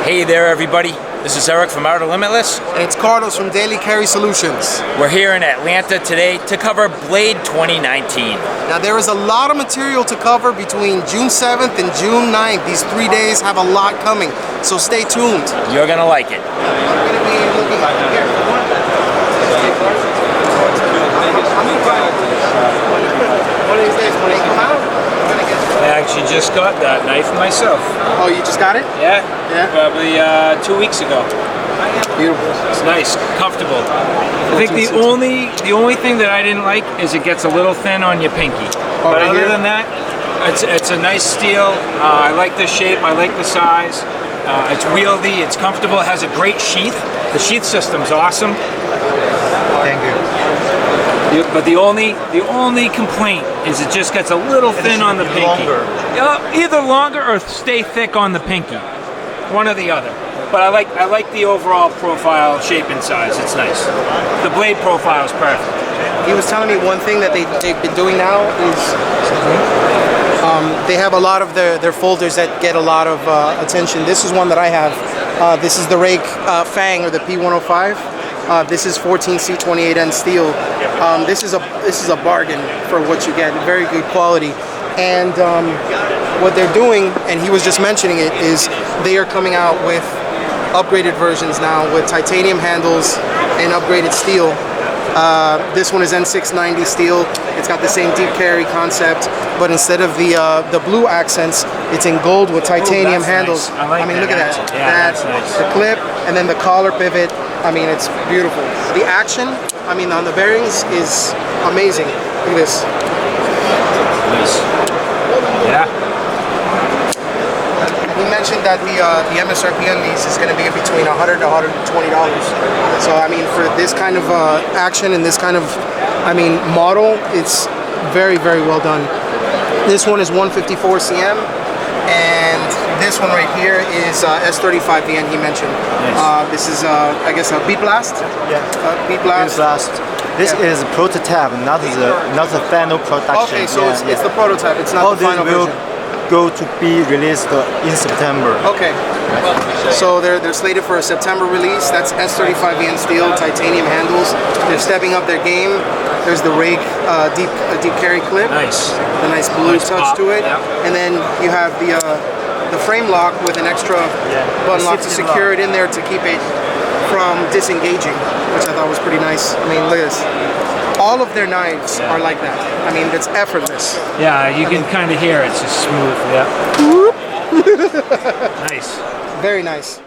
Hey there, everybody. This is Eric from Outer Limitless. And it's Carlos from Daily Carry Solutions. We're here in Atlanta today to cover Blade 2019. Now there is a lot of material to cover between June 7th and June 9th. These 3 days have a lot coming, so stay tuned. You're gonna like it. I'm gonna be looking here. One of these days when they come out, I'm gonna get. I actually just got that knife myself. Oh, you just got it? Yeah? Yeah. Probably 2 weeks ago. Beautiful. It's nice, comfortable. I think the only thing that I didn't like is it gets a little thin on your pinky. But right other here? than that, it's a nice steel. I like the shape, I like the size. It's wieldy, it's comfortable, it has a great sheath. The sheath system's awesome. Thank you. But the only complaint is it just gets a little thin on the pinky. Either longer or stay thick on the pinky. One or the other. But I like the overall profile, shape, and size. It's nice. The blade profile is perfect. He was telling me one thing that they've been doing now is they have a lot of their folders that get a lot of attention. This is one that I have. This is the Rake Fang, or the P105. This is 14C28N steel. This is a bargain for what you get. Very good quality. And what they're doing, and he was just mentioning it, is they are coming out with upgraded versions now with titanium handles and upgraded steel. This one is N690 steel. It's got the same deep carry concept, but instead of the blue accents, it's in gold with titanium handles. Nice. I mean, look at that. Yeah, that's nice. The clip, and then the collar pivot. I mean, it's beautiful. The action, I mean, on the bearings is amazing. Look at this. Nice. Yeah. He mentioned that the MSRP on these is going to be between $100 to $120. So I mean, for this kind of action and this kind of, I mean, model, it's very, very well done. This one is 154 cm, and this one right here is S35VN. He mentioned. Nice. This is I guess a beat blast. Yeah. Beat blast. This is a prototype, not the final production. Okay, so it's the prototype. It's not the final version. Go to be released in September. Okay, so they're slated for a September release. That's S35VN steel, titanium handles. They're stepping up their game. There's the Rake deep carry clip. Nice. The nice blue touch pop, to it. yeah. And then you have the frame lock with an extra button lock to secure it in there to keep it from disengaging, which I thought was pretty nice. I mean, look at this. All of their knives are like that. I mean, it's effortless. Yeah, you can kind of hear it's just smooth. Yeah. Nice. Very nice.